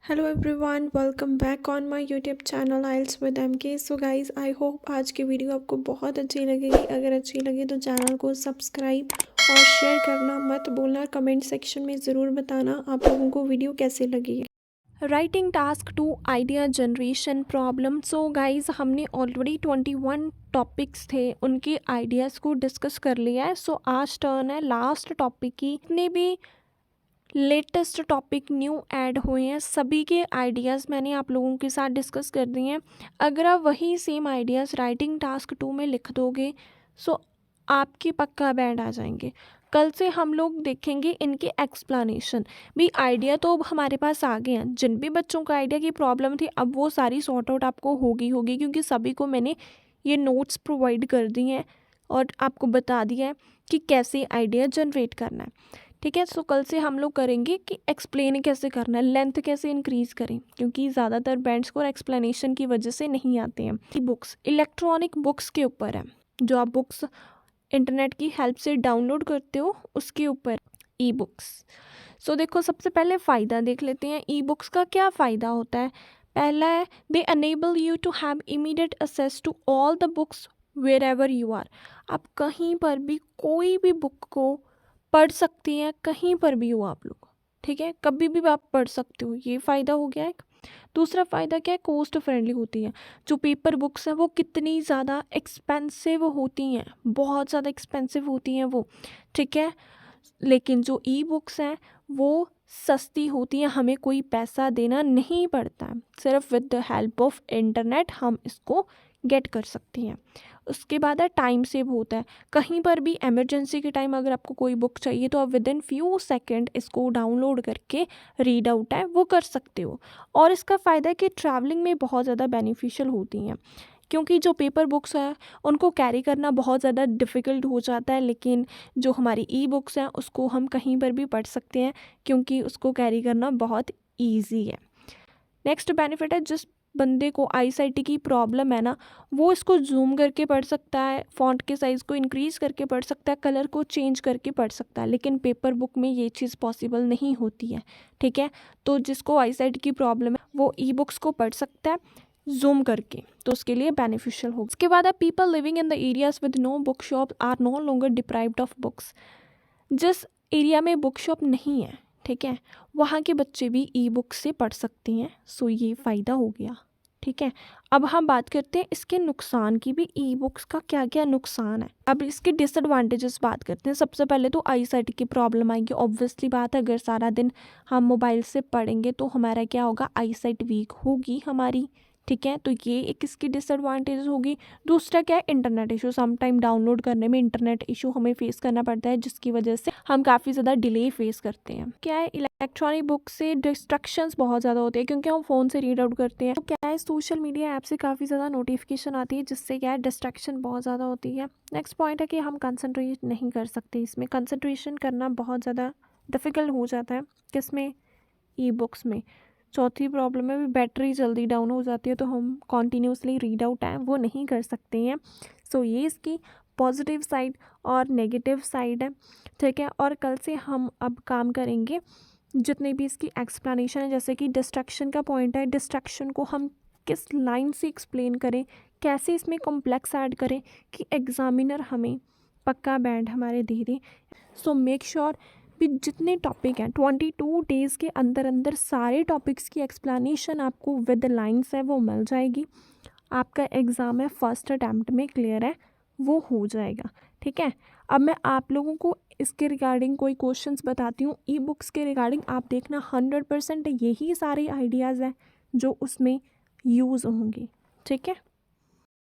Hello everyone, welcome back on my YouTube channel isles with MK. So guys, I hope आज की video आपको बहुत अच्छी लगेगी। अगर अच्छी लगे तो चैनल को सब्सक्राइब और शेयर करना मत भूलना। कमेंट सेक्शन में ज़रूर बताना आप लोगों को वीडियो कैसे लगी। Writing task 2, idea generation problem. So guys, हमने ऑलरेडी 21 टॉपिक्स थे, उनके आइडियाज़ को डिस्कस कर लिया है। सो आज टर्न है लास्ट टॉपिक की। इतने भी लेटेस्ट टॉपिक न्यू ऐड हुए हैं, सभी के आइडियाज़ मैंने आप लोगों के साथ डिस्कस कर दिए हैं। अगर आप वही सेम आइडियाज़ राइटिंग टास्क 2 में लिख दोगे सो आपके पक्का बैंड आ जाएंगे। कल से हम लोग देखेंगे इनके एक्सप्लेनेशन भी। आइडिया तो अब हमारे पास आ गए हैं, जिन भी बच्चों को आइडिया की प्रॉब्लम थी अब वो सारी सॉर्ट आउट आपको होगी क्योंकि सभी को मैंने ये नोट्स प्रोवाइड कर दिए हैं और आपको बता दिया है कि कैसे आइडिया जनरेट करना है। ठीक है, सो कल से हम लोग करेंगे कि एक्सप्लेन कैसे करना है, लेंथ कैसे इंक्रीज़ करें, क्योंकि ज़्यादातर बैंड्स को एक्सप्लेनेशन की वजह से नहीं आते हैं। बुक्स, इलेक्ट्रॉनिक बुक्स के ऊपर है, जो आप बुक्स इंटरनेट की हेल्प से डाउनलोड करते हो उसके ऊपर ई बुक्स। सो देखो, सबसे पहले फ़ायदा देख लेते हैं ई बुक्स का। क्या फ़ायदा होता है? पहला है, they enable you to have immediate access to all the books wherever you are. आप कहीं पर भी कोई भी बुक को पढ़ सकती हैं, कहीं पर भी हो आप लोग। ठीक है, कभी भी आप पढ़ सकते हो, ये फ़ायदा हो गया एक। दूसरा फ़ायदा क्या है? कॉस्ट फ्रेंडली होती है। जो पेपर बुक्स हैं वो कितनी ज़्यादा एक्सपेंसिव होती हैं, बहुत ज़्यादा एक्सपेंसिव होती हैं वो। ठीक है, लेकिन जो ई बुक्स हैं वो सस्ती होती हैं, हमें कोई पैसा देना नहीं पड़ता है, सिर्फ with the help of internet हम इसको गेट कर सकती हैं। उसके बाद है, टाइम सेव होता है। कहीं पर भी इमरजेंसी के टाइम अगर आपको कोई बुक चाहिए तो आप विद इन फ्यू सेकेंड इसको डाउनलोड करके रीड आउट है वो कर सकते हो। और इसका फ़ायदा है कि ट्रैवलिंग में बहुत ज़्यादा बेनिफिशियल होती हैं, क्योंकि जो पेपर बुक्स हैं उनको कैरी करना बहुत ज़्यादा डिफ़िकल्ट हो जाता है, लेकिन जो हमारी ई बुक्स हैं उसको हम कहीं पर भी पढ़ सकते हैं क्योंकि उसको कैरी करना बहुत ईजी है। नेक्स्ट बेनिफिट है, जिस बंदे को आईसाइट की प्रॉब्लम है ना, वो इसको जूम करके पढ़ सकता है, फ़ॉन्ट के साइज़ को इंक्रीज़ करके पढ़ सकता है, कलर को चेंज करके पढ़ सकता है, लेकिन पेपर बुक में ये चीज़ पॉसिबल नहीं होती है। ठीक है, तो जिसको आईसाइट की प्रॉब्लम है वो ई बुक्स को पढ़ सकता है जूम करके, तो उसके लिए बेनिफिशियल होगा। उसके बाद है, people living in the areas with no book shop are no longer deprived of books. जिस एरिया में बुक शॉप नहीं है, ठीक है, वहाँ के बच्चे भी ई बुक से पढ़ सकते हैं। सो ये फ़ायदा हो गया। ठीक है, अब हम बात करते हैं इसके नुकसान की भी। ई बुक्स का क्या क्या नुकसान है, अब इसके डिसएडवांटेजेस बात करते हैं। सबसे पहले तो आई साइट की प्रॉब्लम आएगी, ऑब्वियसली बात है। अगर सारा दिन हम मोबाइल से पढ़ेंगे तो हमारा क्या होगा, आई साइट वीक होगी हमारी। ठीक है, तो ये एक इसकी डिसएडवांटेज होगी। दूसरा क्या है, internet issue. Some time download करने में इंटरनेट इशू हमें फेस करना पड़ता है, जिसकी वजह से हम काफ़ी ज़्यादा डिले फेस करते हैं। क्या है, इलेक्ट्रॉनिक बुक से डिस्ट्रक्शंस बहुत ज़्यादा होते हैं, क्योंकि हम फ़ोन से रीड आउट करते हैं। तो क्या है, सोशल मीडिया ऐप से काफ़ी ज़्यादा नोटिफिकेशन आती है, जिससे क्या है, डिस्ट्रैक्शन बहुत ज़्यादा होती है। नेक्स्ट पॉइंट है कि हम कंसंट्रेट नहीं कर सकते, इसमें कंसंट्रेशन करना बहुत ज़्यादा डिफ़िकल्ट हो जाता है। किसमें? ई बुक्स में। चौथी प्रॉब्लम है, भी बैटरी जल्दी डाउन हो जाती है, तो हम कॉन्टीन्यूसली रीड आउट है वो नहीं कर सकते हैं। सो ये इसकी पॉजिटिव साइड और नेगेटिव साइड है। ठीक है, और कल से हम अब काम करेंगे जितने भी इसकी एक्सप्लेनेशन है, जैसे कि डिस्ट्रैक्शन का पॉइंट है, डिस्ट्रैक्शन को हम किस लाइन से एक्सप्लेन करें, कैसे इसमें कॉम्प्लेक्स ऐड करें कि एग्ज़ामिनर हमें पक्का बैंड हमारे दे दें। सो मेक श्योर भी जितने टॉपिक हैं 22 डेज़ के अंदर अंदर सारे टॉपिक्स की एक्सप्लेनेशन आपको विद लाइन्स है वो मिल जाएगी। आपका एग्ज़ाम है फर्स्ट अटैम्प्ट में क्लियर है वो हो जाएगा। ठीक है, अब मैं आप लोगों को इसके रिगार्डिंग कोई क्वेश्चंस बताती हूँ। ई बुक्स के रिगार्डिंग आप देखना 100% यही सारे आइडियाज़ हैं जो उसमें यूज़ होंगे। ठीक है।